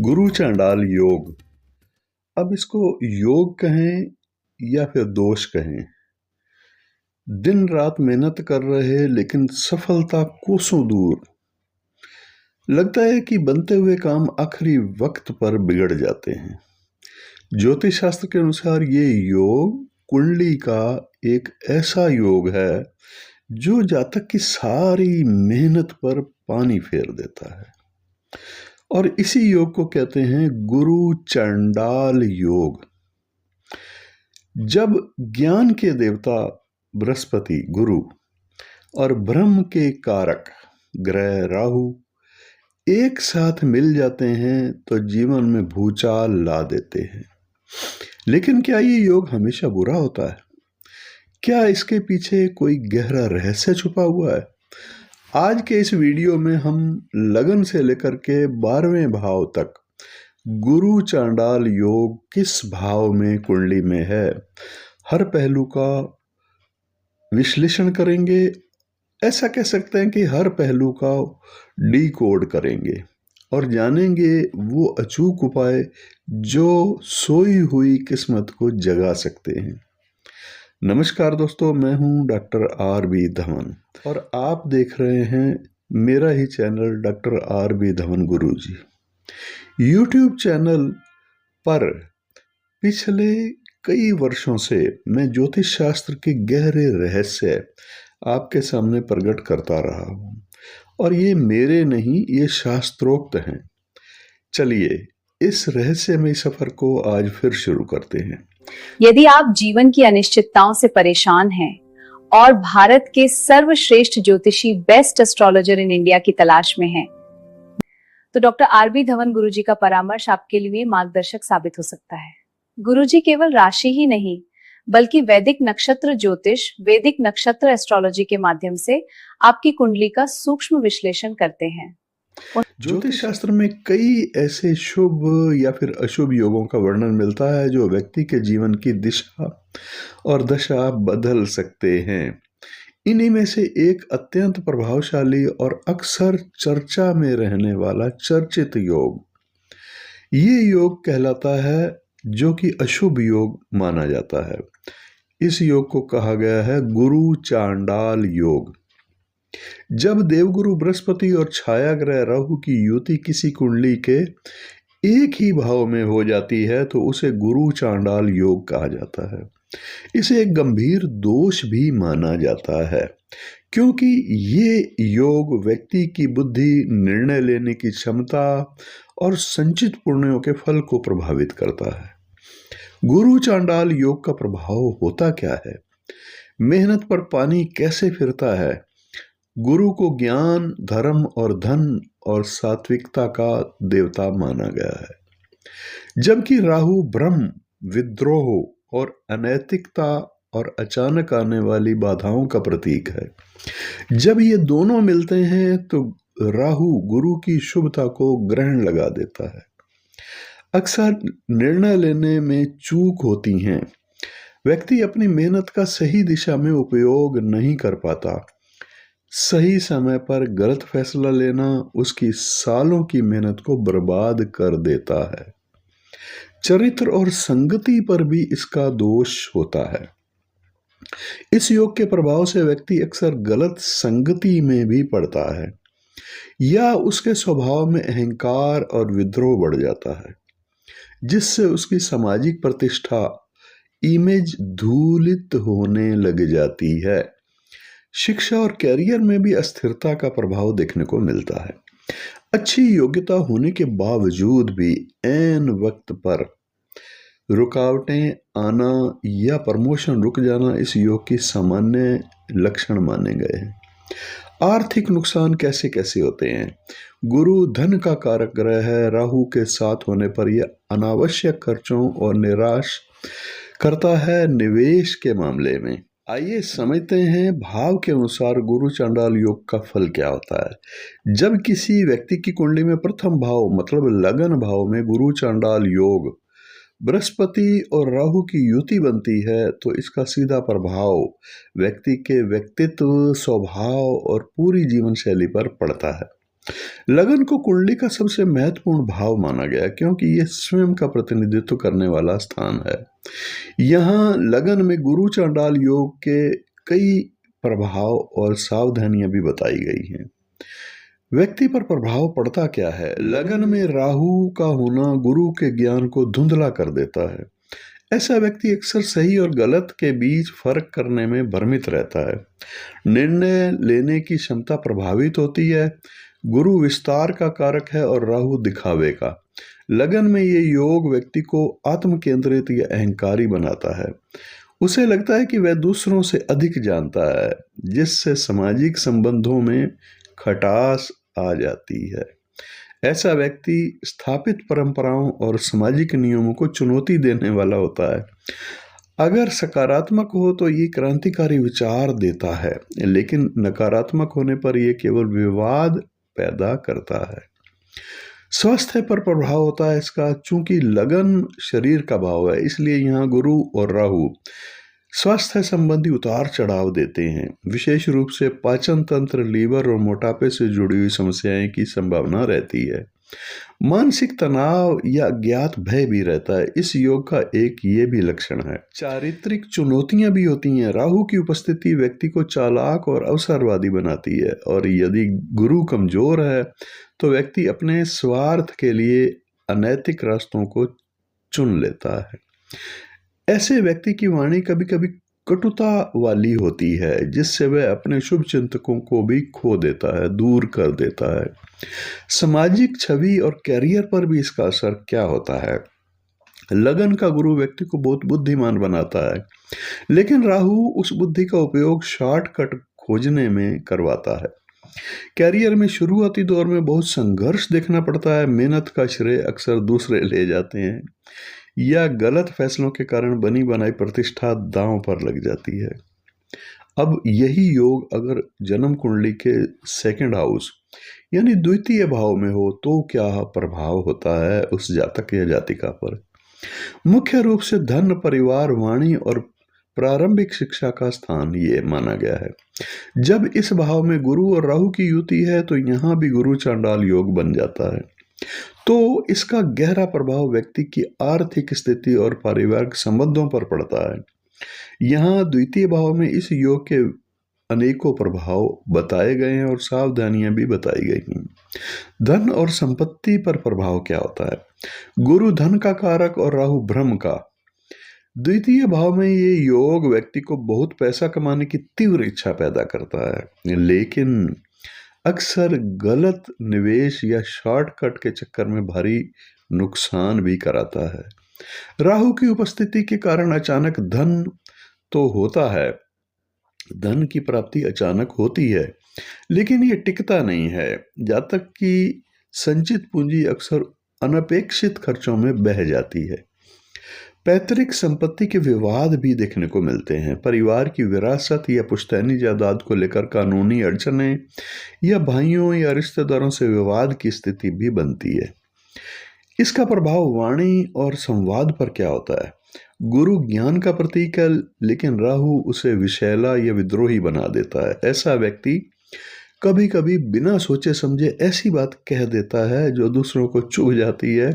गुरु चांडाल योग। अब इसको योग कहें या फिर दोष कहें, दिन रात मेहनत कर रहे लेकिन सफलता कोसों दूर। लगता है कि बनते हुए काम आखिरी वक्त पर बिगड़ जाते हैं। ज्योतिष शास्त्र के अनुसार ये योग कुंडली का एक ऐसा योग है जो जातक की सारी मेहनत पर पानी फेर देता है, और इसी योग को कहते हैं गुरु चांडाल योग। जब ज्ञान के देवता बृहस्पति गुरु और ब्रह्म के कारक ग्रह राहु एक साथ मिल जाते हैं तो जीवन में भूचाल ला देते हैं। लेकिन क्या ये योग हमेशा बुरा होता है? क्या इसके पीछे कोई गहरा रहस्य छुपा हुआ है? आज के इस वीडियो में हम लगन से लेकर के 12वें भाव तक गुरु चांडाल योग किस भाव में कुंडली में है, हर पहलू का विश्लेषण करेंगे। ऐसा कह सकते हैं कि हर पहलू का डिकोड करेंगे और जानेंगे वो अचूक उपाय जो सोई हुई किस्मत को जगा सकते हैं। नमस्कार दोस्तों, मैं हूं डॉक्टर आर.बी. धवन और आप देख रहे हैं मेरा ही चैनल डॉक्टर आर.बी. धवन गुरुजी। यूट्यूब चैनल पर पिछले कई वर्षों से मैं ज्योतिष शास्त्र के गहरे रहस्य आपके सामने प्रकट करता रहा हूं, और ये मेरे नहीं, ये शास्त्रोक्त हैं। चलिए इस रहस्यमय सफर को आज फिर शुरू करते हैं। यदि आप जीवन की अनिश्चितताओं से परेशान हैं और भारत के सर्वश्रेष्ठ ज्योतिषी बेस्ट एस्ट्रोलॉजर इन इंडिया की तलाश में हैं, तो डॉक्टर आर.बी. धवन गुरुजी का परामर्श आपके लिए मार्गदर्शक साबित हो सकता है। गुरुजी केवल राशि ही नहीं बल्कि वैदिक नक्षत्र ज्योतिष, वैदिक नक्षत्र एस्ट्रोलॉजी के माध्यम से आपकी कुंडली का सूक्ष्म विश्लेषण करते हैं। ज्योतिष शास्त्र में कई ऐसे शुभ या फिर अशुभ योगों का वर्णन मिलता है जो व्यक्ति के जीवन की दिशा और दशा बदल सकते हैं। इन्हीं में से एक अत्यंत प्रभावशाली और अक्सर चर्चा में रहने वाला चर्चित योग ये योग कहलाता है, जो कि अशुभ योग माना जाता है। इस योग को कहा गया है गुरु चांडाल योग। जब देवगुरु बृहस्पति और छाया ग्रह राहु की युति किसी कुंडली के एक ही भाव में हो जाती है तो उसे गुरु चांडाल योग कहा जाता है। इसे एक गंभीर दोष भी माना जाता है, क्योंकि ये योग व्यक्ति की बुद्धि, निर्णय लेने की क्षमता और संचित पुण्यों के फल को प्रभावित करता है। गुरु चांडाल योग का प्रभाव होता क्या है? मेहनत पर पानी कैसे फिरता है? गुरु को ज्ञान, धर्म और धन और सात्विकता का देवता माना गया है, जबकि राहु ब्रह्म, विद्रोह और अनैतिकता और अचानक आने वाली बाधाओं का प्रतीक है। जब ये दोनों मिलते हैं तो राहु गुरु की शुभता को ग्रहण लगा देता है। अक्सर निर्णय लेने में चूक होती हैं। व्यक्ति अपनी मेहनत का सही दिशा में उपयोग नहीं कर पाता। सही समय पर गलत फैसला लेना उसकी सालों की मेहनत को बर्बाद कर देता है। चरित्र और संगति पर भी इसका दोष होता है। इस योग के प्रभाव से व्यक्ति अक्सर गलत संगति में भी पड़ता है या उसके स्वभाव में अहंकार और विद्रोह बढ़ जाता है, जिससे उसकी सामाजिक प्रतिष्ठा, इमेज धूलित होने लग जाती है। शिक्षा और कैरियर में भी अस्थिरता का प्रभाव देखने को मिलता है। अच्छी योग्यता होने के बावजूद भी ऐन वक्त पर रुकावटें आना या प्रमोशन रुक जाना इस योग की सामान्य लक्षण माने गए हैं। आर्थिक नुकसान कैसे कैसे होते हैं? गुरु धन का कारक ग्रह है। राहु के साथ होने पर यह अनावश्यक खर्चों और निराश करता है निवेश के मामले में। आइए समझते हैं भाव के अनुसार गुरु चांडाल योग का फल क्या होता है। जब किसी व्यक्ति की कुंडली में प्रथम भाव मतलब लगन भाव में गुरु चांडाल योग, बृहस्पति और राहु की युति बनती है तो इसका सीधा प्रभाव व्यक्ति के व्यक्तित्व, स्वभाव और पूरी जीवन शैली पर पड़ता है। लगन को कुंडली का सबसे महत्वपूर्ण भाव माना गया क्योंकि यह स्वयं का प्रतिनिधित्व करने वाला स्थान है। यहाँ लगन में गुरु चांडाल योग के कई प्रभाव और सावधानियां भी बताई गई हैं। व्यक्ति पर प्रभाव पड़ता क्या है? लगन में राहु का होना गुरु के ज्ञान को धुंधला कर देता है। ऐसा व्यक्ति अक्सर सही और गलत के बीच फर्क करने में भ्रमित रहता है। निर्णय लेने की क्षमता प्रभावित होती है। गुरु विस्तार का कारक है और राहु दिखावे का। लगन में ये योग व्यक्ति को आत्म केंद्रित या अहंकारी बनाता है। उसे लगता है कि वह दूसरों से अधिक जानता है, जिससे सामाजिक संबंधों में खटास आ जाती है। ऐसा व्यक्ति स्थापित परंपराओं और सामाजिक नियमों को चुनौती देने वाला होता है। अगर सकारात्मक हो तो ये क्रांतिकारी विचार देता है, लेकिन नकारात्मक होने पर यह केवल विवाद पैदा करता है। स्वास्थ्य पर प्रभाव होता है इसका। चूंकि लगन शरीर का भाव है, इसलिए यहाँ गुरु और राहु स्वास्थ्य संबंधी उतार चढ़ाव देते हैं। विशेष रूप से पाचन तंत्र, लीवर और मोटापे से जुड़ी हुई समस्याएं की संभावना रहती है। मानसिक तनाव या ज्ञात भय भी रहता है। इस योग का एक ये भी लक्षण है। चारित्रिक चुनौतियां भी होती हैं। राहु की उपस्थिति व्यक्ति को चालाक और अवसरवादी बनाती है, और यदि गुरु कमजोर है तो व्यक्ति अपने स्वार्थ के लिए अनैतिक रास्तों को चुन लेता है। ऐसे व्यक्ति की वाणी कभी कभी कटुता वाली होती है, जिससे वह अपने शुभ चिंतकों को भी खो देता है, दूर कर देता है। सामाजिक छवि और कैरियर पर भी इसका असर क्या होता है? लगन का गुरु व्यक्ति को बहुत बुद्धिमान बनाता है, लेकिन राहु उस बुद्धि का उपयोग शॉर्टकट खोजने में करवाता है। कैरियर में शुरुआती दौर में बहुत संघर्ष देखना पड़ता है। मेहनत का श्रेय अक्सर दूसरे ले जाते हैं, या गलत फैसलों के कारण बनी बनाई प्रतिष्ठा दांव पर लग जाती है। अब यही योग अगर जन्म कुंडली के सेकंड हाउस यानी द्वितीय भाव में हो तो क्या प्रभाव होता है उस जातक या जातिका पर? मुख्य रूप से धन, परिवार, वाणी और प्रारंभिक शिक्षा का स्थान ये माना गया है। जब इस भाव में गुरु और राहु की युति है तो यहाँ भी गुरु चांडाल योग बन जाता है। तो इसका गहरा प्रभाव व्यक्ति की आर्थिक स्थिति और पारिवारिक संबंधों पर पड़ता है। यहाँ द्वितीय भाव में इस योग के अनेकों प्रभाव बताए गए हैं और सावधानियां भी बताई गई हैं। धन और संपत्ति पर प्रभाव क्या होता है? गुरु धन का कारक और राहु भ्रम का। द्वितीय भाव में ये योग व्यक्ति को बहुत पैसा कमाने की तीव्र इच्छा पैदा करता है, लेकिन अक्सर गलत निवेश या शॉर्टकट के चक्कर में भारी नुकसान भी कराता है। राहु की उपस्थिति के कारण अचानक धन तो होता है, धन की प्राप्ति अचानक होती है, लेकिन ये टिकता नहीं है। जातक की संचित पूंजी अक्सर अनपेक्षित खर्चों में बह जाती है। पैतृक संपत्ति के विवाद भी देखने को मिलते हैं। परिवार की विरासत या पुश्तैनी जायदाद को लेकर कानूनी अड़चनें या भाइयों या रिश्तेदारों से विवाद की स्थिति भी बनती है। इसका प्रभाव वाणी और संवाद पर क्या होता है? गुरु ज्ञान का प्रतीक है, लेकिन राहु उसे विषैला या विद्रोही बना देता है। ऐसा व्यक्ति कभी कभी बिना सोचे समझे ऐसी बात कह देता है जो दूसरों को चुभ जाती है।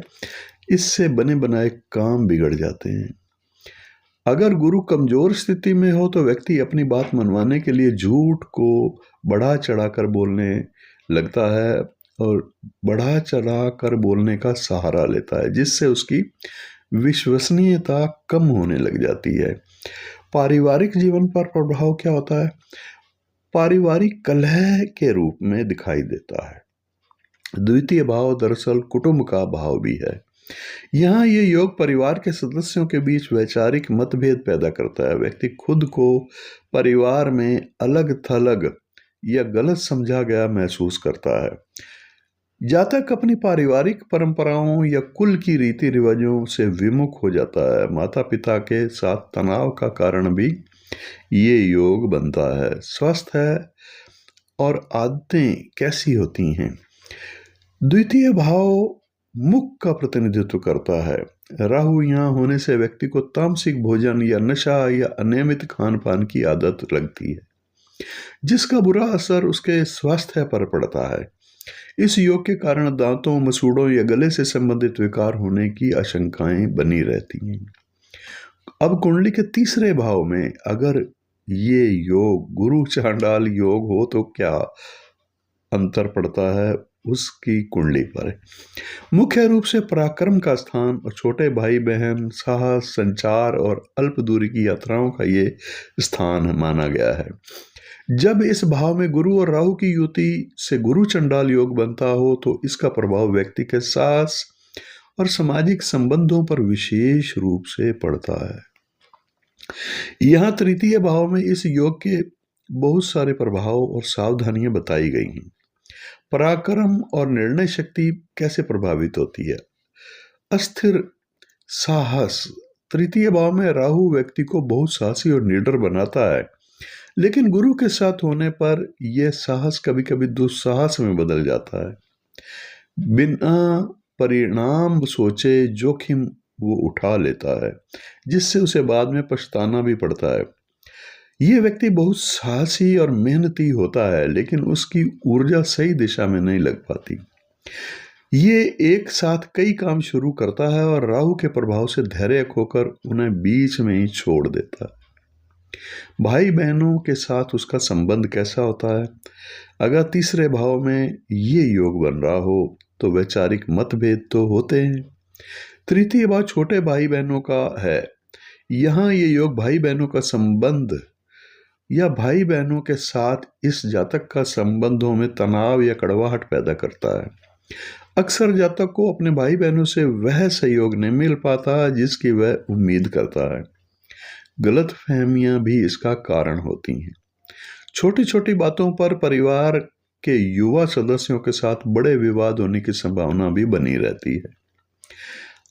इससे बने बनाए काम बिगड़ जाते हैं। अगर गुरु कमजोर स्थिति में हो तो व्यक्ति अपनी बात मनवाने के लिए झूठ को बढ़ा चढ़ा कर बोलने लगता है और बढ़ा चढ़ा कर बोलने का सहारा लेता है, जिससे उसकी विश्वसनीयता कम होने लग जाती है। पारिवारिक जीवन पर प्रभाव क्या होता है? पारिवारिक कलह के रूप में दिखाई देता है। द्वितीय भाव दरअसल कुटुंब का भाव भी है। यहाँ ये योग परिवार के सदस्यों के बीच वैचारिक मतभेद पैदा करता है। व्यक्ति खुद को परिवार में अलग थलग या गलत समझा गया महसूस करता है। जातक अपनी पारिवारिक परंपराओं या कुल की रीति रिवाजों से विमुख हो जाता है। माता पिता के साथ तनाव का कारण भी ये योग बनता है। स्वास्थ्य और आदतें कैसी होती हैं? द्वितीय भाव मुख का प्रतिनिधित्व करता है। राहु यहाँ होने से व्यक्ति को तामसिक भोजन या नशा या अनियमित खान पान की आदत लगती है, जिसका बुरा असर उसके स्वास्थ्य पर पड़ता है। इस योग के कारण दांतों, मसूड़ों या गले से संबंधित विकार होने की आशंकाएं बनी रहती हैं। अब कुंडली के तीसरे भाव में अगर ये योग गुरु चांडाल योग हो तो क्या अंतर पड़ता है उसकी कुंडली पर। मुख्य रूप से पराक्रम का स्थान और छोटे भाई बहन, साहस, संचार और अल्प दूरी की यात्राओं का ये स्थान माना गया है। जब इस भाव में गुरु और राहु की युति से गुरु चंडाल योग बनता हो तो इसका प्रभाव व्यक्ति के साहस और सामाजिक संबंधों पर विशेष रूप से पड़ता है। यहाँ तृतीय भाव में इस योग के बहुत सारे प्रभाव और सावधानियां बताई गई हैं। पराक्रम और निर्णय शक्ति कैसे प्रभावित होती है। अस्थिर साहस, तृतीय भाव में राहु व्यक्ति को बहुत साहसी और निडर बनाता है, लेकिन गुरु के साथ होने पर यह साहस कभी कभी दुस्साहस में बदल जाता है। बिना परिणाम सोचे जोखिम वो उठा लेता है, जिससे उसे बाद में पछताना भी पड़ता है। ये व्यक्ति बहुत साहसी और मेहनती होता है, लेकिन उसकी ऊर्जा सही दिशा में नहीं लग पाती। ये एक साथ कई काम शुरू करता है और राहु के प्रभाव से धैर्य खोकर उन्हें बीच में ही छोड़ देता है। भाई बहनों के साथ उसका संबंध कैसा होता है। अगर तीसरे भाव में ये योग बन रहा हो तो वैचारिक मतभेद तो होते हैं। तृतीय भाव छोटे भाई बहनों का है। यहाँ ये योग भाई बहनों का संबंध या भाई बहनों के साथ इस जातक का संबंधों में तनाव या कड़वाहट पैदा करता है। अक्सर जातक को अपने भाई बहनों से वह सहयोग नहीं मिल पाता जिसकी वह उम्मीद करता है। गलत फहमियां भी इसका कारण होती हैं। छोटी छोटी बातों पर परिवार के युवा सदस्यों के साथ बड़े विवाद होने की संभावना भी बनी रहती है।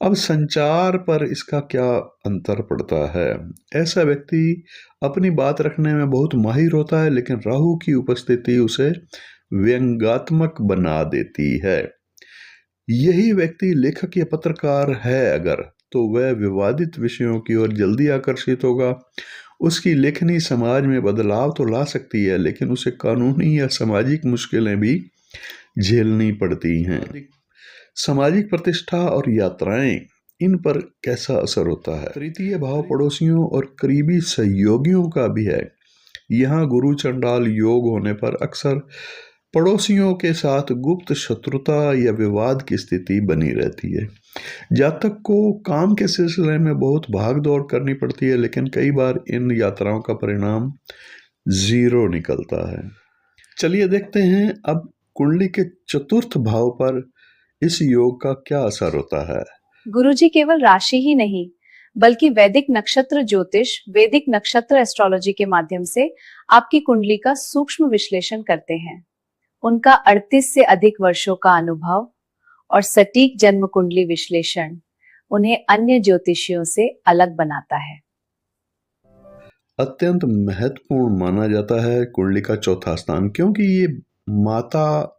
अब संचार पर इसका क्या अंतर पड़ता है। ऐसा व्यक्ति अपनी बात रखने में बहुत माहिर होता है, लेकिन राहु की उपस्थिति उसे व्यंग्यात्मक बना देती है। यही व्यक्ति लेखक या पत्रकार है अगर, तो वह विवादित विषयों की ओर जल्दी आकर्षित होगा। उसकी लेखनी समाज में बदलाव तो ला सकती है, लेकिन उसे कानूनी या सामाजिक मुश्किलें भी झेलनी पड़ती हैं। सामाजिक प्रतिष्ठा और यात्राएं, इन पर कैसा असर होता है। तृतीय भाव पड़ोसियों और करीबी सहयोगियों का भी है। यहाँ गुरु चंडाल योग होने पर अक्सर पड़ोसियों के साथ गुप्त शत्रुता या विवाद की स्थिति बनी रहती है। जातक को काम के सिलसिले में बहुत भाग दौड़ करनी पड़ती है, लेकिन कई बार इन यात्राओं का परिणाम 0 निकलता है। चलिए देखते हैं अब कुंडली के चतुर्थ भाव पर इस योग का क्या असर होता है। गुरुजी केवल राशि ही नहीं, बल्कि वैदिक नक्षत्र ज्योतिष, वैदिक नक्षत्र एस्ट्रोलॉजी के माध्यम से आपकी कुंडली का सूक्ष्म विश्लेषण करते हैं। उनका 38 से अधिक वर्षों का अनुभव और सटीक जन्म कुंडली विश्लेषण उन्हें अन्य ज्योतिषियों से अलग बनाता है। अत्यंत महत्वपूर्ण माना जाता है कुंडली का चौथा स्थान, क्योंकि ये माता,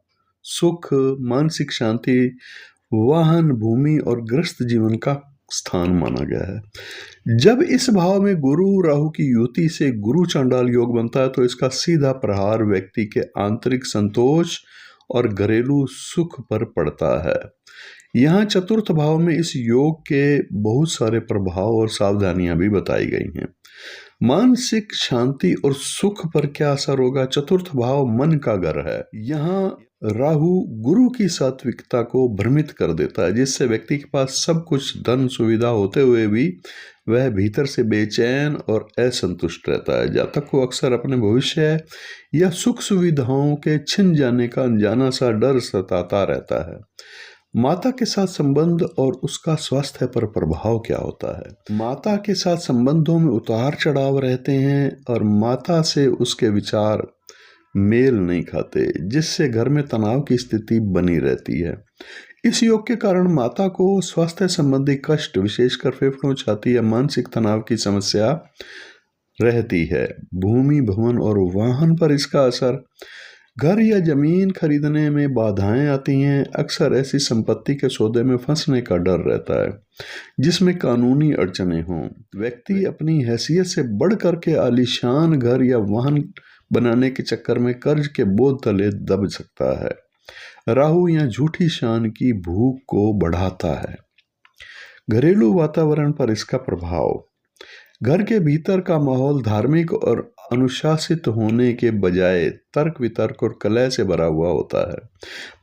सुख, मानसिक शांति, वाहन, भूमि और ग्रस्त जीवन का स्थान माना गया है। जब इस भाव में गुरु राहु की युति से गुरु चांडाल योग बनता है तो इसका सीधा प्रहार व्यक्ति के आंतरिक संतोष और घरेलू सुख पर पड़ता है। यहाँ चतुर्थ भाव में इस योग के बहुत सारे प्रभाव और सावधानियां भी बताई गई हैं। मानसिक शांति और सुख पर क्या असर होगा। चतुर्थ भाव मन का घर है। यहाँ राहु गुरु की सात्विकता को भ्रमित कर देता है, जिससे व्यक्ति के पास सब कुछ धन सुविधा होते हुए भी वह भीतर से बेचैन और असंतुष्ट रहता है। जातक को अक्सर अपने भविष्य या सुख सुविधाओं के छिन जाने का अनजाना सा डर सताता रहता है। माता के साथ संबंध और उसका स्वास्थ्य पर प्रभाव क्या होता है। माता के साथ संबंधों में उतार चढ़ाव रहते हैं और माता से उसके विचार मेल नहीं खाते, जिससे घर में तनाव की स्थिति बनी रहती है। इस योग के कारण माता को स्वास्थ्य संबंधी कष्ट, विशेषकर फेफड़ों, छाती या मानसिक तनाव की समस्या रहती है। भूमि, भवन और वाहन पर इसका असर। घर या जमीन खरीदने में बाधाएं आती हैं। अक्सर ऐसी संपत्ति के सौदे में फंसने का डर रहता है, जिसमें कानूनी अड़चने हों। व्यक्ति अपनी हैसियत से बढ़ करके आलीशान घर या वाहन बनाने के चक्कर में कर्ज के बोझ तले दब सकता है। राहु यहाँ झूठी शान की भूख को बढ़ाता है। घरेलू वातावरण पर इसका प्रभाव। घर के भीतर का माहौल धार्मिक और अनुशासित होने के बजाय तर्क वितर्क और कलह से भरा हुआ होता है।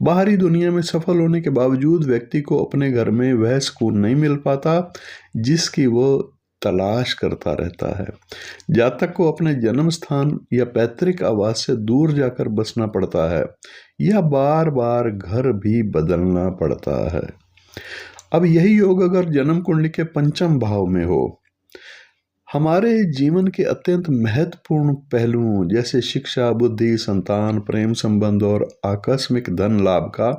बाहरी दुनिया में सफल होने के बावजूद व्यक्ति को अपने घर में वह सुकून नहीं मिल पाता जिसकी वो तलाश करता रहता है। जातक को अपने जन्म स्थान या पैतृक आवास से दूर जाकर बसना पड़ता है या बार बार घर भी बदलना पड़ता है। अब यही योग अगर जन्म कुंडली के पंचम भाव में हो, हमारे जीवन के अत्यंत महत्वपूर्ण पहलुओं जैसे शिक्षा, बुद्धि, संतान, प्रेम संबंध और आकस्मिक धन लाभ का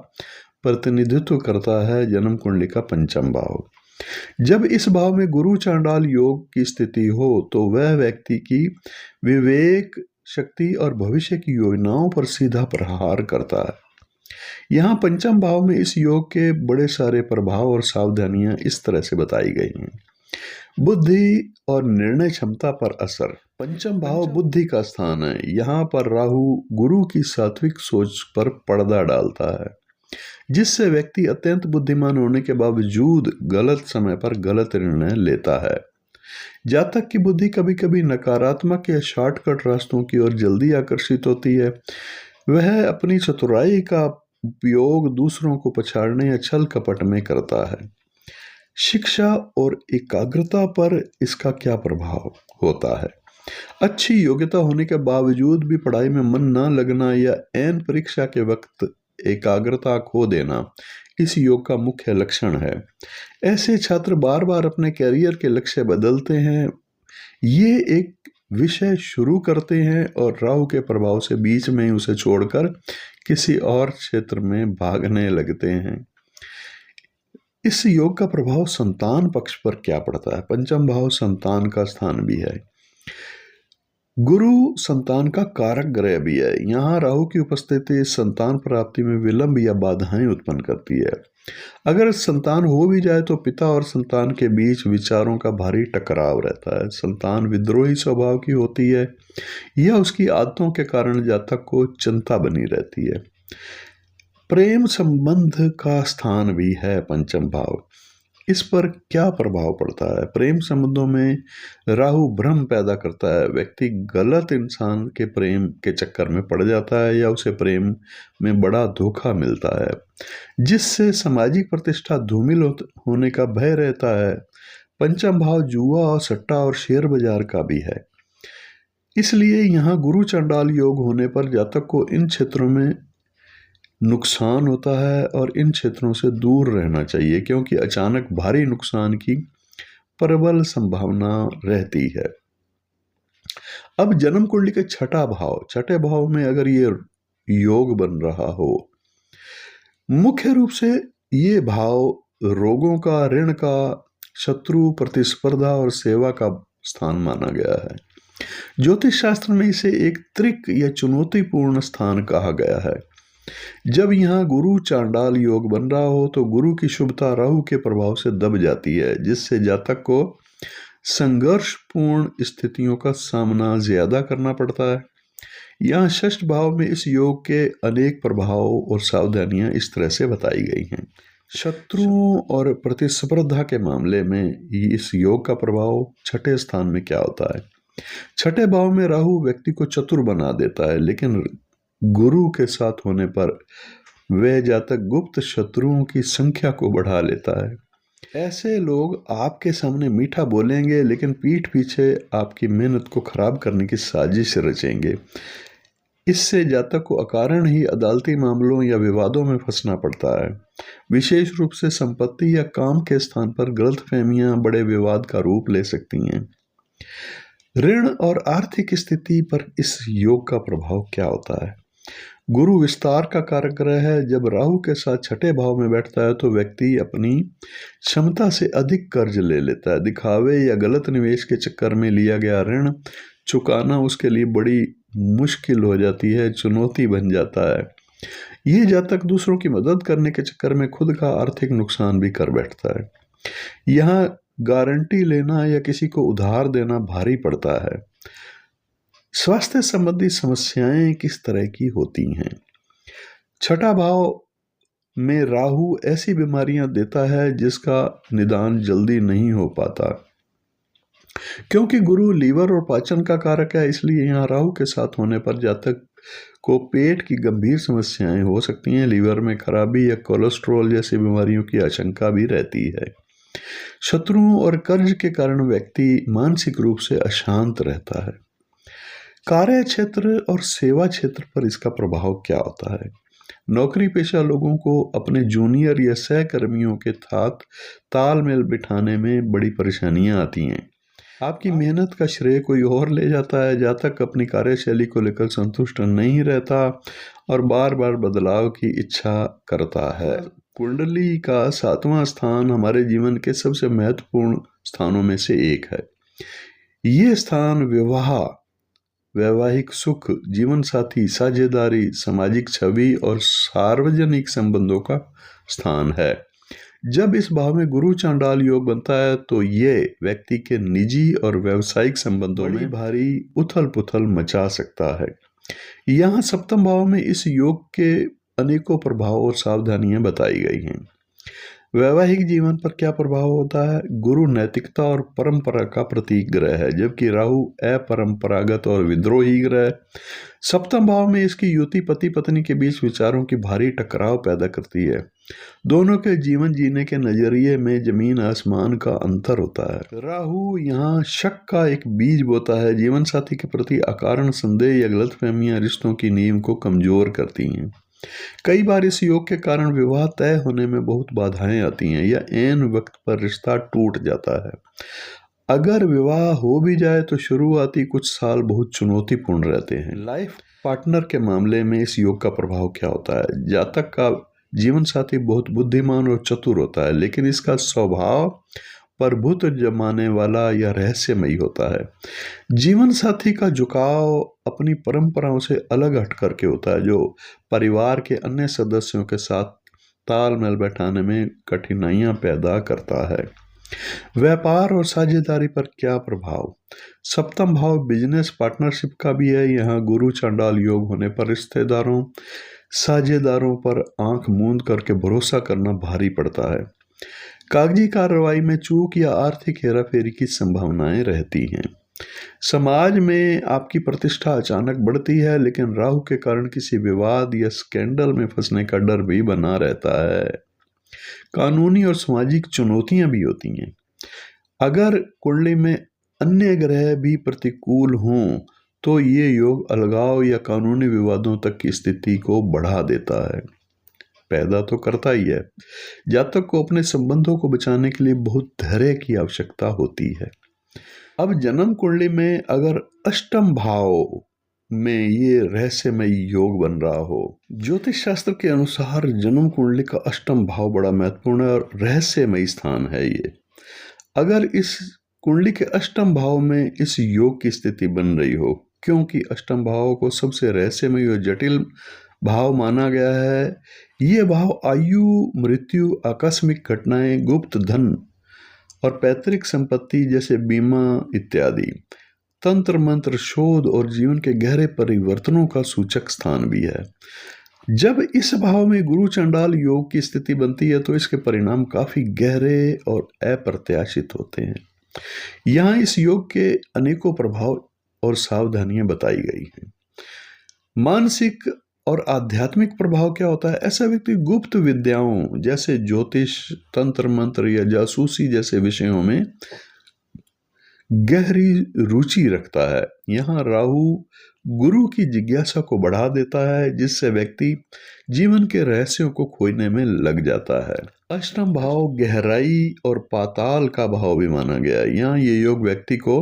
प्रतिनिधित्व करता है जन्म कुंडली का पंचम भाव। जब इस भाव में गुरु चांडाल योग की स्थिति हो तो वह व्यक्ति की विवेक शक्ति और भविष्य की योजनाओं पर सीधा प्रहार करता है। यहाँ पंचम भाव में इस योग के बड़े सारे प्रभाव और सावधानियां इस तरह से बताई गई हैं। बुद्धि और निर्णय क्षमता पर असर। पंचम भाव बुद्धि का स्थान है। यहाँ पर राहु गुरु की सात्विक सोच पर पर्दा डालता है, जिससे व्यक्ति अत्यंत बुद्धिमान होने के बावजूद गलत समय पर गलत निर्णय लेता है। जातक की बुद्धि कभी कभी नकारात्मक या शॉर्टकट रास्तों की ओर जल्दी आकर्षित होती है। वह अपनी चतुराई का उपयोग दूसरों को पछाड़ने या छल कपट में करता है। शिक्षा और एकाग्रता पर इसका क्या प्रभाव होता है? अच्छी योग्यता होने के बावजूद भी पढ़ाई में मन न लगना या ऐन परीक्षा के वक्त एकाग्रता खो देना इस योग का मुख्य लक्षण है। ऐसे छात्र बार बार अपने कैरियर के लक्ष्य बदलते हैं, ये एक विषय शुरू करते हैं और राहु के प्रभाव से बीच में उसे छोड़कर किसी और क्षेत्र में भागने लगते हैं। इस योग का प्रभाव संतान पक्ष पर क्या पड़ता है? पंचम भाव संतान का स्थान भी है। गुरु संतान का कारक ग्रह भी है। यहाँ राहु की उपस्थिति संतान प्राप्ति में विलंब या बाधाएं उत्पन्न करती है। अगर संतान हो भी जाए तो पिता और संतान के बीच विचारों का भारी टकराव रहता है। संतान विद्रोही स्वभाव की होती है या उसकी आदतों के कारण जातक को चिंता बनी रहती है। प्रेम संबंध का स्थान भी है पंचम भाव। इस पर क्या प्रभाव पड़ता है? प्रेम संबंधों में राहु भ्रम पैदा करता है। व्यक्ति गलत इंसान के प्रेम के चक्कर में पड़ जाता है या उसे प्रेम में बड़ा धोखा मिलता है, जिससे सामाजिक प्रतिष्ठा धूमिल होने का भय रहता है। पंचम भाव जुआ और सट्टा और शेयर बाजार का भी है। इसलिए यहाँ गुरु चंडाल योग होने पर जातक को इन क्षेत्रों में नुकसान होता है और इन क्षेत्रों से दूर रहना चाहिए, क्योंकि अचानक भारी नुकसान की प्रबल संभावना रहती है। अब जन्म कुंडली के छठे भाव में अगर ये योग बन रहा हो, मुख्य रूप से ये भाव रोगों का, ऋण का, शत्रु, प्रतिस्पर्धा और सेवा का स्थान माना गया है। ज्योतिष शास्त्र में इसे एक त्रिक या चुनौतीपूर्ण स्थान कहा गया है। जब यहाँ गुरु चांडाल योग बन रहा हो तो गुरु की शुभता राहु के प्रभाव से दब जाती है, जिससे जातक को संघर्षपूर्ण स्थितियों का सामना ज्यादा करना पड़ता है। यहाँ षष्ठ भाव में इस योग के अनेक प्रभाव और सावधानियां इस तरह से बताई गई हैं। शत्रुओं और प्रतिस्पर्धा के मामले में इस योग का प्रभाव छठे स्थान में क्या होता है? छठे भाव में राहु व्यक्ति को चतुर बना देता है, लेकिन गुरु के साथ होने पर वह जातक गुप्त शत्रुओं की संख्या को बढ़ा लेता है। ऐसे लोग आपके सामने मीठा बोलेंगे, लेकिन पीठ पीछे आपकी मेहनत को खराब करने की साजिश रचेंगे। इससे जातक को अकारण ही अदालती मामलों या विवादों में फंसना पड़ता है। विशेष रूप से संपत्ति या काम के स्थान पर गलतफहमियां बड़े विवाद का रूप ले सकती हैं। ऋण और आर्थिक स्थिति पर इस योग का प्रभाव क्या होता है? गुरु विस्तार का कारक ग्रह है। जब राहु के साथ छठे भाव में बैठता है तो व्यक्ति अपनी क्षमता से अधिक कर्ज ले लेता है। दिखावे या गलत निवेश के चक्कर में लिया गया ऋण चुकाना उसके लिए बड़ी मुश्किल हो जाती है, चुनौती बन जाता है। ये जातक दूसरों की मदद करने के चक्कर में खुद का आर्थिक नुकसान भी कर बैठता है। यहाँ गारंटी लेना या किसी को उधार देना भारी पड़ता है। स्वास्थ्य संबंधी समस्याएं किस तरह की होती हैं? छठा भाव में राहु ऐसी बीमारियां देता है जिसका निदान जल्दी नहीं हो पाता। क्योंकि गुरु लीवर और पाचन का कारक है, इसलिए यहाँ राहु के साथ होने पर जातक को पेट की गंभीर समस्याएं हो सकती हैं। लीवर में खराबी या कोलेस्ट्रॉल जैसी बीमारियों की आशंका भी रहती है। शत्रुओं और कर्ज के कारण व्यक्ति मानसिक रूप से अशांत रहता है। कार्य क्षेत्र और सेवा क्षेत्र पर इसका प्रभाव क्या होता है? नौकरी पेशा लोगों को अपने जूनियर या सहकर्मियों के साथ तालमेल बिठाने में बड़ी परेशानियां आती हैं। आपकी मेहनत का श्रेय कोई और ले जाता है। जातक अपनी कार्यशैली को लेकर संतुष्ट नहीं रहता और बार बार बदलाव की इच्छा करता है। कुंडली का 7वां स्थान हमारे जीवन के सबसे महत्वपूर्ण स्थानों में से एक है। ये स्थान विवाह, वैवाहिक सुख, जीवन साथी, साझेदारी, सामाजिक छवि और सार्वजनिक संबंधों का स्थान है। जब इस भाव में गुरु चांडाल योग बनता है तो ये व्यक्ति के निजी और व्यावसायिक संबंधों में भारी उथल पुथल मचा सकता है। यहाँ सप्तम भाव में इस योग के अनेकों प्रभाव और सावधानियां बताई गई हैं। वैवाहिक जीवन पर क्या प्रभाव होता है? गुरु नैतिकता और परंपरा का प्रतीक ग्रह है, जबकि राहु अपरंपरागत और विद्रोही ग्रह। सप्तम भाव में इसकी युति पति पत्नी के बीच विचारों की भारी टकराव पैदा करती है। दोनों के जीवन जीने के नजरिए में जमीन आसमान का अंतर होता है। राहु यहाँ शक का एक बीज बोता है। जीवन साथी के प्रति अकारण संदेह या गलतफहमियां रिश्तों की नींव को कमजोर करती हैं। कई बार इस योग के कारण विवाह तय होने में बहुत बाधाएं आती हैं या ऐन वक्त पर रिश्ता टूट जाता है। अगर विवाह हो भी जाए तो शुरुआती कुछ साल बहुत चुनौतीपूर्ण रहते हैं। लाइफ पार्टनर के मामले में इस योग का प्रभाव क्या होता है? जातक का जीवन साथी बहुत बुद्धिमान और चतुर होता है, लेकिन इसका स्वभाव प्रभुत्व जमाने वाला या रहस्यमयी होता है। जीवन साथी का झुकाव अपनी परंपराओं से अलग हट करके होता है, जो परिवार के अन्य सदस्यों के साथ तालमेल बैठाने में कठिनाइयां पैदा करता है। व्यापार और साझेदारी पर क्या प्रभाव? सप्तम भाव बिजनेस पार्टनरशिप का भी है। यहाँ गुरु चांडाल योग होने पर रिश्तेदारों, साझेदारों पर आंख मूंद करके भरोसा करना भारी पड़ता है। कागजी कार्रवाई में चूक या आर्थिक हेराफेरी की संभावनाएं रहती हैं। समाज में आपकी प्रतिष्ठा अचानक बढ़ती है, लेकिन राहु के कारण किसी विवाद या स्कैंडल में फंसने का डर भी बना रहता है। कानूनी और सामाजिक चुनौतियां भी होती हैं। अगर कुंडली में अन्य ग्रह भी प्रतिकूल हों तो ये योग अलगाव या कानूनी विवादों तक की स्थिति को बढ़ा देता है, पैदा तो करता ही है। जातक को अपने संबंधों को बचाने के लिए बहुत धैर्य की आवश्यकता होती है। अब जन्म कुंडली में अगर अष्टम भाव में ये रहस्यमय योग बन रहा हो, ज्योतिष शास्त्र के अनुसार जन्म कुंडली का अष्टम भाव बड़ा महत्वपूर्ण है और रहस्यमय स्थान है ये। अगर इस कुंडली के अष्टम भाव में इस योग की स्थिति बन रही हो, क्योंकि अष्टम भाव को सबसे रहस्यमय और जटिल भाव माना गया है। ये भाव आयु, मृत्यु, आकस्मिक घटनाएं, गुप्त धन और पैतृक संपत्ति जैसे बीमा इत्यादि, तंत्र मंत्र, शोध और जीवन के गहरे परिवर्तनों का सूचक स्थान भी है। जब इस भाव में गुरु चांडाल योग की स्थिति बनती है तो इसके परिणाम काफी गहरे और अप्रत्याशित होते हैं। यहाँ इस योग के अनेकों प्रभाव और सावधानियां बताई गई हैं। मानसिक और आध्यात्मिक प्रभाव क्या होता है? ऐसा व्यक्ति गुप्त विद्याओं जैसे ज्योतिष, तंत्र मंत्र या जासूसी जैसे विषयों में गहरी रुचि रखता है। यहाँ राहु गुरु की जिज्ञासा को बढ़ा देता है, जिससे व्यक्ति जीवन के रहस्यों को खोजने में लग जाता है। अष्टम भाव गहराई और पाताल का भाव भी माना गया है। यहाँ ये योग व्यक्ति को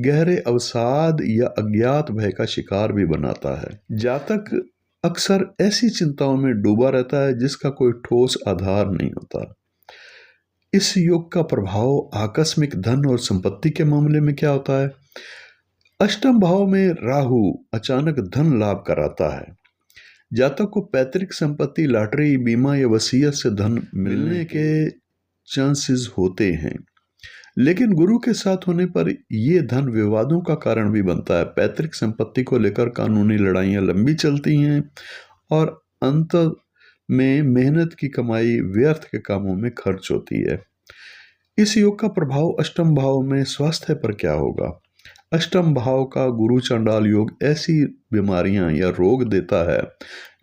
गहरे अवसाद या अज्ञात भय का शिकार भी बनाता है। जातक अक्सर ऐसी चिंताओं में डूबा रहता है जिसका कोई ठोस आधार नहीं होता। इस योग का प्रभाव आकस्मिक धन और संपत्ति के मामले में क्या होता है? अष्टम भाव में राहु अचानक धन लाभ कराता है। जातक को पैतृक संपत्ति, लॉटरी, बीमा या वसीयत से धन मिलने के चांसेस होते हैं, लेकिन गुरु के साथ होने पर यह धन विवादों का कारण भी बनता है। पैतृक संपत्ति को लेकर कानूनी लड़ाइयां लंबी चलती हैं और अंत में मेहनत की कमाई व्यर्थ के कामों में खर्च होती है। इस योग का प्रभाव अष्टम भाव में स्वास्थ्य पर क्या होगा? अष्टम भाव का गुरु चंडाल योग ऐसी बीमारियां या रोग देता है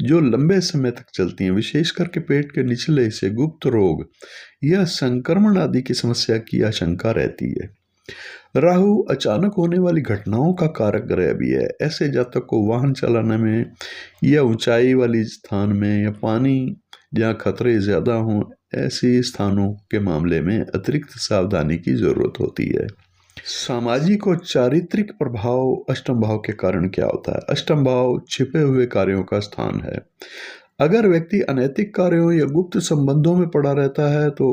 जो लंबे समय तक चलती हैं, विशेष करके पेट के निचले हिस्से, गुप्त रोग या संक्रमण आदि की समस्या की आशंका रहती है। राहु अचानक होने वाली घटनाओं का कारक ग्रह भी है। ऐसे जातक को वाहन चलाने में या ऊंचाई वाली स्थान में या पानी जहाँ खतरे ज़्यादा हों, ऐसे स्थानों के मामले में अतिरिक्त सावधानी की जरूरत होती है। सामाजिक और चारित्रिक प्रभाव अष्टम भाव के कारण क्या होता है? अष्टम भाव छिपे हुए कार्यों का स्थान है। अगर व्यक्ति अनैतिक कार्यों या गुप्त संबंधों में पड़ा रहता है तो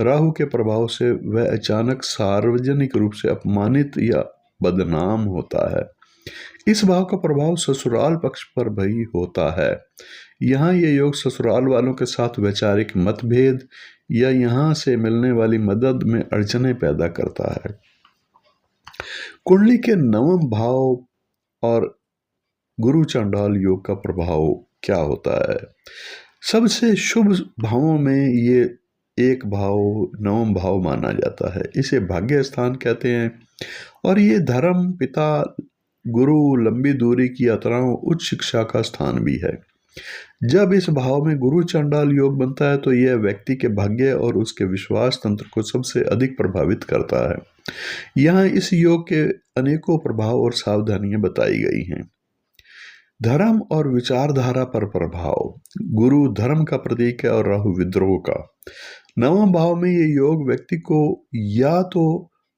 राहु के प्रभाव से वह अचानक सार्वजनिक रूप से अपमानित या बदनाम होता है। इस भाव का प्रभाव ससुराल पक्ष पर भी होता है। यहाँ ये योग ससुराल वालों के साथ वैचारिक मतभेद या यहाँ से मिलने वाली मदद में अड़चने पैदा करता है। कुंडली के नवम भाव और गुरु चांडाल योग का प्रभाव क्या होता है? सबसे शुभ भावों में ये एक भाव नवम भाव माना जाता है। इसे भाग्य स्थान कहते हैं और ये धर्म, पिता, गुरु, लंबी दूरी की यात्राओं, उच्च शिक्षा का स्थान भी है। जब इस भाव में गुरु चांडाल योग बनता है तो यह व्यक्ति के भाग्य और उसके विश्वास तंत्र को सबसे अधिक प्रभावित करता है। यहाँ इस योग के अनेकों प्रभाव और सावधानियां बताई गई हैं। धर्म और विचारधारा पर प्रभाव। गुरु धर्म का प्रतीक है और राहु विद्रोह का। नवम भाव में ये योग व्यक्ति को या तो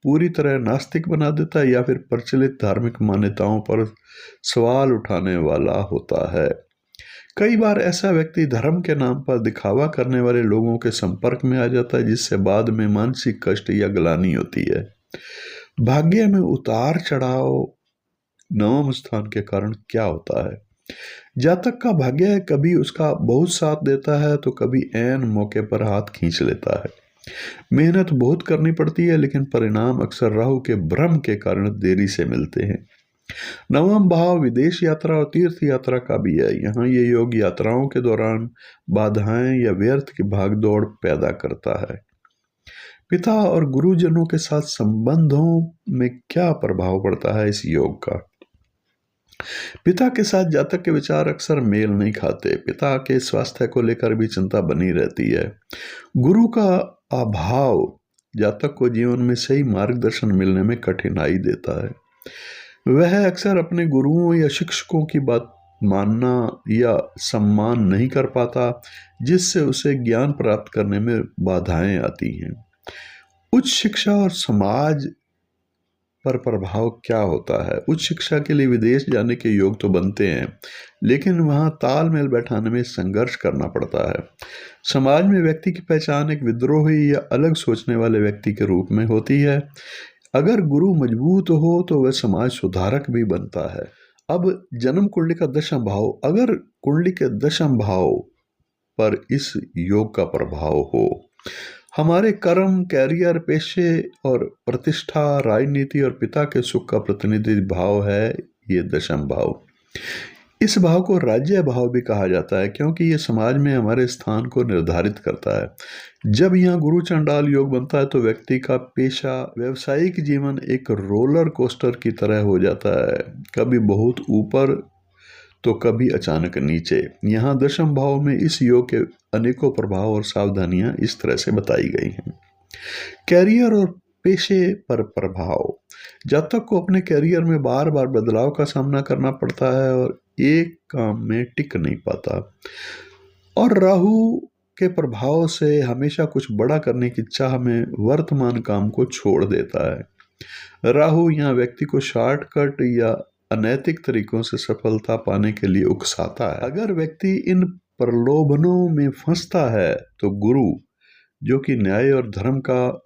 पूरी तरह नास्तिक बना देता है या फिर प्रचलित धार्मिक मान्यताओं पर सवाल उठाने वाला होता है। कई बार ऐसा व्यक्ति धर्म के नाम पर दिखावा करने वाले लोगों के संपर्क में आ जाता है, जिससे बाद में मानसिक कष्ट या ग्लानि होती है। भाग्य में उतार चढ़ाव नवम स्थान के कारण क्या होता है? जातक का भाग्य है, कभी उसका बहुत साथ देता है तो कभी ऐन मौके पर हाथ खींच लेता है। मेहनत बहुत करनी पड़ती है लेकिन परिणाम अक्सर राहु के भ्रम के कारण देरी से मिलते हैं। नवम भाव विदेश यात्रा और तीर्थ यात्रा का भी है। यहाँ ये योग यात्राओं के दौरान बाधाएं या व्यर्थ की भागदौड़ पैदा करता है। पिता और गुरुजनों के साथ संबंधों में क्या प्रभाव पड़ता है इस योग का? पिता के साथ जातक के विचार अक्सर मेल नहीं खाते। पिता के स्वास्थ्य को लेकर भी चिंता बनी रहती है। गुरु का अभाव जातक को जीवन में सही मार्गदर्शन मिलने में कठिनाई देता है। वह अक्सर अपने गुरुओं या शिक्षकों की बात मानना या सम्मान नहीं कर पाता, जिससे उसे ज्ञान प्राप्त करने में बाधाएं आती हैं। उच्च शिक्षा और समाज पर प्रभाव क्या होता है? उच्च शिक्षा के लिए विदेश जाने के योग तो बनते हैं लेकिन वहां तालमेल बैठाने में संघर्ष करना पड़ता है। समाज में व्यक्ति की पहचान एक विद्रोही या अलग सोचने वाले व्यक्ति के रूप में होती है। अगर गुरु मजबूत हो तो वह समाज सुधारक भी बनता है। अब जन्म कुंडली का दशम भाव। अगर कुंडली के दशम भाव पर इस योग का प्रभाव हो, हमारे कर्म, कैरियर, पेशे और प्रतिष्ठा, राजनीति और पिता के सुख का प्रतिनिधि भाव है ये दशम भाव। इस भाव को राज्य भाव भी कहा जाता है क्योंकि ये समाज में हमारे स्थान को निर्धारित करता है। जब यहाँ गुरु चंडाल योग बनता है तो व्यक्ति का पेशा, व्यवसायिक जीवन एक रोलर कोस्टर की तरह हो जाता है, कभी बहुत ऊपर तो कभी अचानक नीचे। यहाँ दशम भाव में इस योग के अनेकों प्रभाव और सावधानियां इस तरह से बताई गई हैं। कैरियर और पेशे पर प्रभाव। जातक को अपने कैरियर में बार बार बदलाव का सामना करना पड़ता है और एक काम में टिक नहीं पाता, और राहु के प्रभाव से हमेशा कुछ बड़ा करने की चाह में वर्तमान काम को छोड़ देता है। राहु यहाँ व्यक्ति को शॉर्टकट या अनैतिक तरीकों से सफलता पाने के लिए उकसाता है। अगर व्यक्ति इन प्रलोभनों में फंसता है तो गुरु, जो कि न्याय और धर्म का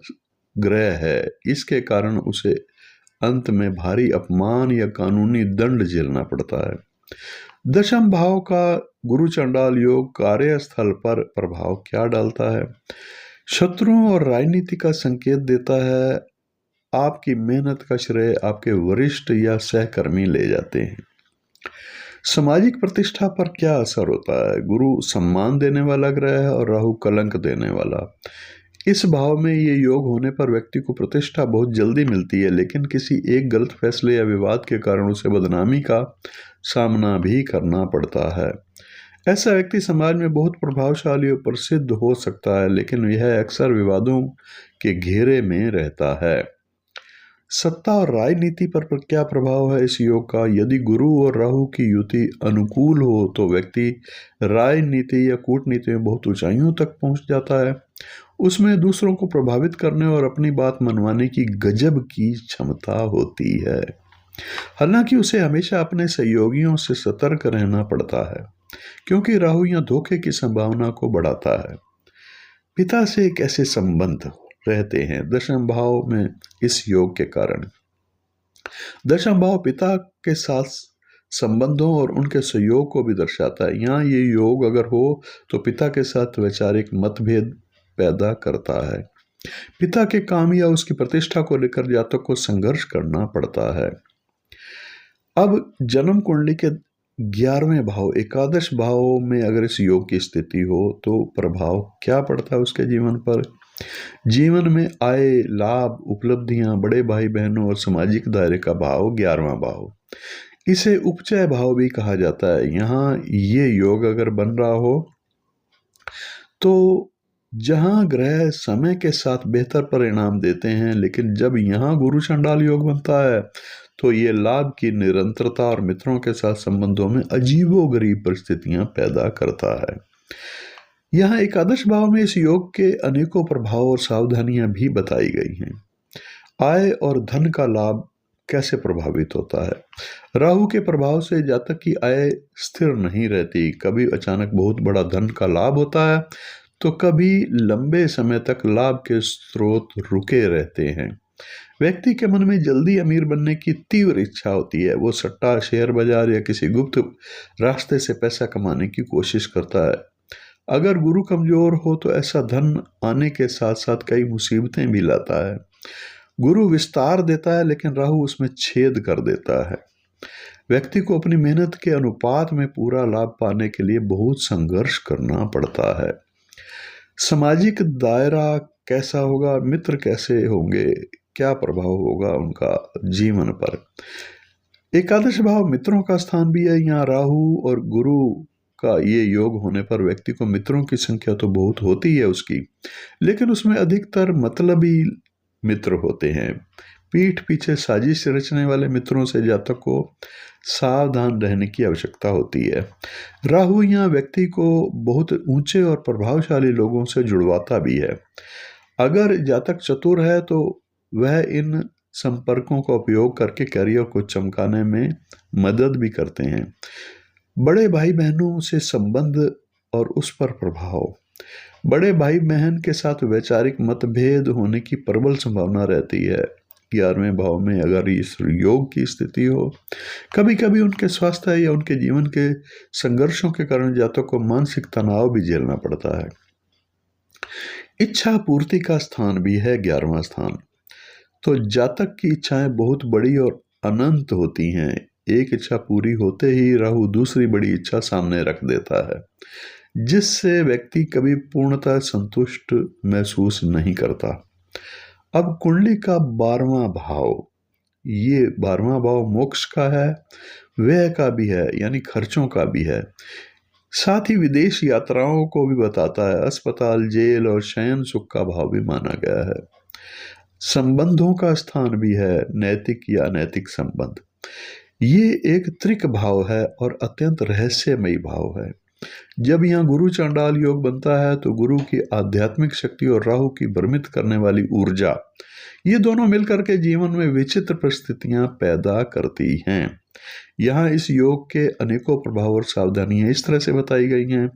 ग्रह है, इसके कारण उसे अंत में भारी अपमान या कानूनी दंड झेलना पड़ता है। दशम भाव का गुरु चंडाल योग कार्यस्थल पर प्रभाव क्या डालता है? शत्रुओं और राजनीति का संकेत देता है। आपकी मेहनत का श्रेय आपके वरिष्ठ या सहकर्मी ले जाते हैं। सामाजिक प्रतिष्ठा पर क्या असर होता है? गुरु सम्मान देने वाला ग्रह है और राहु कलंक देने वाला। इस भाव में ये योग होने पर व्यक्ति को प्रतिष्ठा बहुत जल्दी मिलती है, लेकिन किसी एक गलत फैसले या विवाद के कारण उसे बदनामी का सामना भी करना पड़ता है। ऐसा व्यक्ति समाज में बहुत प्रभावशाली और प्रसिद्ध हो सकता है, लेकिन यह अक्सर विवादों के घेरे में रहता है। सत्ता और राजनीति पर क्या प्रभाव है इस योग का? यदि गुरु और राहु की युति अनुकूल हो तो व्यक्ति राजनीति या कूटनीति में बहुत ऊंचाइयों तक पहुंच जाता है। उसमें दूसरों को प्रभावित करने और अपनी बात मनवाने की गजब की क्षमता होती है। हालांकि उसे हमेशा अपने सहयोगियों से सतर्क रहना पड़ता है, क्योंकि राहु यहाँ धोखे की संभावना को बढ़ाता है। पिता से कैसे संबंध रहते हैं दशम भाव में इस योग के कारण? दशम भाव पिता के साथ संबंधों और उनके सहयोग को भी दर्शाता है। यहाँ ये योग अगर हो तो पिता के साथ वैचारिक मतभेद पैदा करता है। पिता के काम या उसकी प्रतिष्ठा को लेकर जातक को संघर्ष करना पड़ता है। अब जन्म कुंडली के 11वें भाव एकादश भाव में अगर इस योग की स्थिति हो तो प्रभाव क्या पड़ता है उसके जीवन पर? जीवन में आय, लाभ, उपलब्धियां, बड़े भाई बहनों और सामाजिक दायरे का भाव 11वां भाव, इसे उपचय भाव भी कहा जाता है। यहाँ ये योग अगर बन रहा हो तो जहां ग्रह समय के साथ बेहतर परिणाम देते हैं, लेकिन जब यहाँ गुरु चंडाल योग बनता है तो ये लाभ की निरंतरता और मित्रों के साथ संबंधों में अजीबोगरीब परिस्थितियां पैदा करता है। यहाँ एकादश भाव में इस योग के अनेकों प्रभाव और सावधानियां भी बताई गई हैं। आय और धन का लाभ कैसे प्रभावित होता है? राहु के प्रभाव से जातक की आय स्थिर नहीं रहती। कभी अचानक बहुत बड़ा धन का लाभ होता है तो कभी लंबे समय तक लाभ के स्रोत रुके रहते हैं। व्यक्ति के मन में जल्दी अमीर बनने की तीव्र इच्छा होती है। वो सट्टा, शेयर बाजार या किसी गुप्त रास्ते से पैसा कमाने की कोशिश करता है। अगर गुरु कमजोर हो तो ऐसा धन आने के साथ साथ कई मुसीबतें भी लाता है। गुरु विस्तार देता है लेकिन राहु उसमें छेद कर देता है। व्यक्ति को अपनी मेहनत के अनुपात में पूरा लाभ पाने के लिए बहुत संघर्ष करना पड़ता है। सामाजिक दायरा कैसा होगा? मित्र कैसे होंगे? क्या प्रभाव होगा उनका जीवन पर? एकादश भाव मित्रों का स्थान भी है। यहाँ राहु और गुरु का ये योग होने पर व्यक्ति को मित्रों की संख्या तो बहुत होती है उसकी, लेकिन उसमें अधिकतर मतलबी मित्र होते हैं। पीठ पीछे साजिश रचने वाले मित्रों से जातक को सावधान रहने की आवश्यकता होती है। राहु यहाँ व्यक्ति को बहुत ऊंचे और प्रभावशाली लोगों से जुड़वाता भी है। अगर जातक चतुर है तो वह इन संपर्कों का उपयोग करके करियर को चमकाने में मदद भी करते हैं। बड़े भाई बहनों से संबंध और उस पर प्रभाव। बड़े भाई बहन के साथ वैचारिक मतभेद होने की प्रबल संभावना रहती है। 11वें भाव में अगर इस योग की स्थिति हो, कभी कभी उनके स्वास्थ्य या उनके जीवन के संघर्षों के कारण जातक को मानसिक तनाव भी झेलना पड़ता है। इच्छा पूर्ति का स्थान भी है 11वां स्थान। तो जातक की इच्छाएं बहुत बड़ी और अनंत होती हैं। एक इच्छा पूरी होते ही राहु दूसरी बड़ी इच्छा सामने रख देता है, जिससे व्यक्ति कभी पूर्णतः संतुष्ट महसूस नहीं करता। अब कुंडली का 12वां भाव, ये 12वां भाव मोक्ष का है, व्यय का भी है, यानी खर्चों का भी है, साथ ही विदेश यात्राओं को भी बताता है। अस्पताल, जेल और शयन सुख का भाव भी माना गया है। संबंधों का स्थान भी है, नैतिक या अनैतिक संबंध। ये एक त्रिक भाव है और अत्यंत रहस्यमयी भाव है। जब यहाँ गुरु चंडाल योग बनता है तो गुरु की आध्यात्मिक शक्ति और राहु की भ्रमित करने वाली ऊर्जा, ये दोनों मिलकर के जीवन में विचित्र परिस्थितियां पैदा करती हैं। यहाँ इस योग के अनेकों प्रभाव और सावधानियां इस तरह से बताई गई हैं।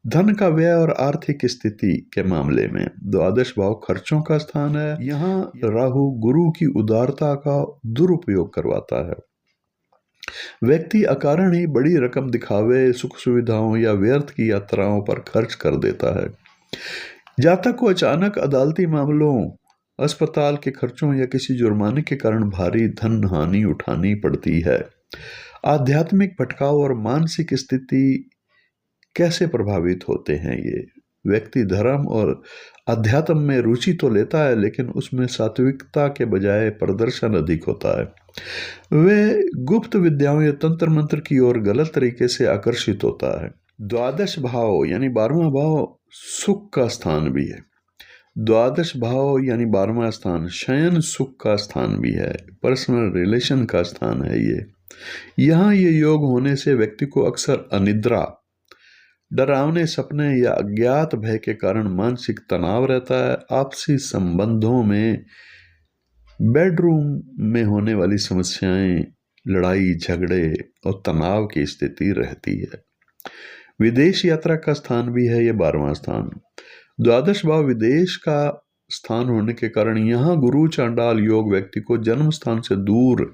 धन का व्यय और आर्थिक स्थिति के मामले में द्वादश भाव खर्चों का स्थान है। यहाँ राहु गुरु की उदारता का दुरुपयोग करवाता है। व्यक्ति अकारण ही बड़ी रकम दिखावे, सुख सुविधाओं या व्यर्थ की यात्राओं पर खर्च कर देता है। जातक को अचानक अदालती मामलों, अस्पताल के खर्चों या किसी जुर्माने के कारण भारी धन हानि उठानी पड़ती है। आध्यात्मिक भटकाव और मानसिक स्थिति कैसे प्रभावित होते हैं ये। व्यक्ति धर्म और अध्यात्म में रुचि तो लेता है, लेकिन उसमें सात्विकता के बजाय प्रदर्शन अधिक होता है। वे गुप्त विद्याओं या तंत्र मंत्र की ओर गलत तरीके से आकर्षित होता है। द्वादश भाव यानी 12वां भाव सुख का स्थान भी है। द्वादश भाव यानी 12वां स्थान शयन सुख का स्थान भी है, पर्सनल रिलेशन का स्थान है ये। यहाँ ये योग होने से व्यक्ति को अक्सर अनिद्रा, डरावने सपने या अज्ञात भय के कारण मानसिक तनाव रहता है। आपसी संबंधों में, बेडरूम में होने वाली समस्याएं, लड़ाई झगड़े और तनाव की स्थिति रहती है। विदेश यात्रा का स्थान भी है ये 12वां स्थान। द्वादश भाव विदेश का स्थान होने के कारण यहाँ गुरु चांडाल योग व्यक्ति को जन्म स्थान से दूर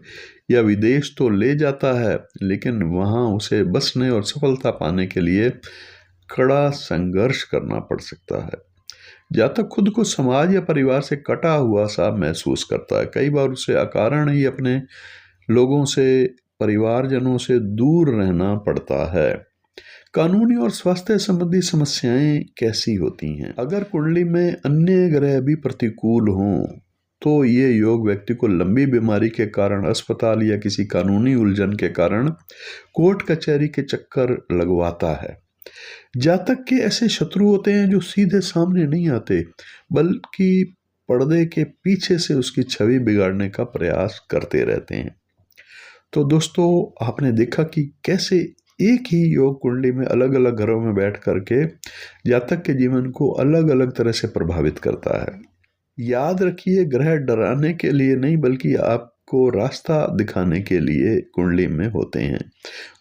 या विदेश तो ले जाता है, लेकिन वहाँ उसे बसने और सफलता पाने के लिए कड़ा संघर्ष करना पड़ सकता है। जातक खुद को समाज या परिवार से कटा हुआ सा महसूस करता है। कई बार उसे अकारण ही अपने लोगों से, परिवारजनों से दूर रहना पड़ता है। कानूनी और स्वास्थ्य संबंधी समस्याएं कैसी होती हैं? अगर कुंडली में अन्य ग्रह भी प्रतिकूल हों तो ये योग व्यक्ति को लंबी बीमारी के कारण अस्पताल या किसी कानूनी उलझन के कारण कोर्ट कचहरी के चक्कर लगवाता है। जातक के ऐसे शत्रु होते हैं जो सीधे सामने नहीं आते, बल्कि पर्दे के पीछे से उसकी छवि बिगाड़ने का प्रयास करते रहते हैं। तो दोस्तों, आपने देखा कि कैसे एक ही योग कुंडली में अलग अलग घरों में बैठ करके जातक के जीवन को अलग अलग तरह से प्रभावित करता है। याद रखिए, ग्रह डराने के लिए नहीं बल्कि आपको रास्ता दिखाने के लिए कुंडली में होते हैं।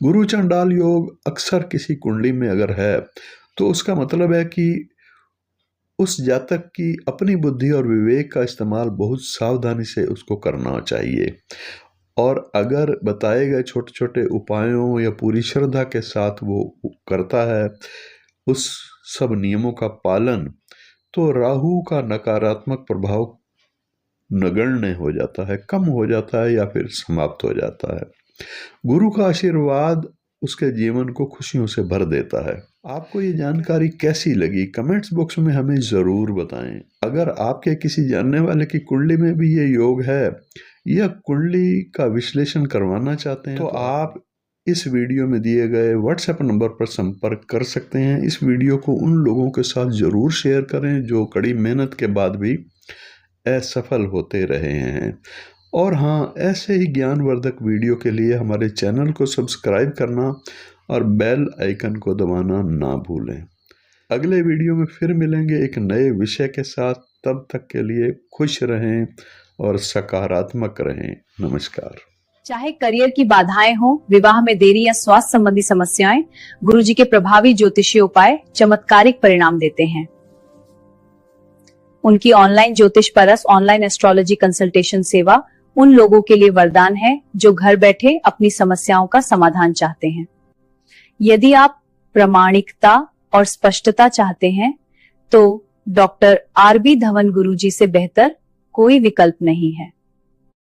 गुरु चांडाल योग अक्सर किसी कुंडली में अगर है तो उसका मतलब है कि उस जातक की अपनी बुद्धि और विवेक का इस्तेमाल बहुत सावधानी से उसको करना चाहिए, और अगर बताए गए छोटे छोटे उपायों या पूरी श्रद्धा के साथ वो करता है उस सब नियमों का पालन, तो राहु का नकारात्मक प्रभाव नगण्य हो जाता है, कम हो जाता है या फिर समाप्त हो जाता है। गुरु का आशीर्वाद उसके जीवन को खुशियों से भर देता है। आपको ये जानकारी कैसी लगी कमेंट्स बॉक्स में हमें ज़रूर बताएं। अगर आपके किसी जानने वाले की कुंडली में भी ये योग है या कुंडली का विश्लेषण करवाना चाहते हैं तो आप इस वीडियो में दिए गए व्हाट्सएप नंबर पर संपर्क कर सकते हैं। इस वीडियो को उन लोगों के साथ ज़रूर शेयर करें जो कड़ी मेहनत के बाद भी असफल होते रहे हैं। और हाँ, ऐसे ही ज्ञानवर्धक वीडियो के लिए हमारे चैनल को सब्सक्राइब करना और बेल आइकन को दबाना ना भूलें। अगले वीडियो में फिर मिलेंगे एक नए विषय के साथ। तब तक के लिए खुश रहें और सकारात्मक रहें। नमस्कार। चाहे करियर की बाधाएं हो, विवाह में देरी या स्वास्थ्य संबंधी समस्याएं, गुरुजी के प्रभावी ज्योतिषीय उपाय चमत्कारिक परिणाम देते हैं। उनकी ऑनलाइन ज्योतिष परस ऑनलाइन एस्ट्रोलॉजी कंसल्टेशन सेवा उन लोगों के लिए वरदान है जो घर बैठे अपनी समस्याओं का समाधान चाहते हैं। यदि आप प्रामाणिकता और स्पष्टता चाहते हैं तो डॉक्टर आरबी धवन गुरुजी से बेहतर कोई विकल्प नहीं है।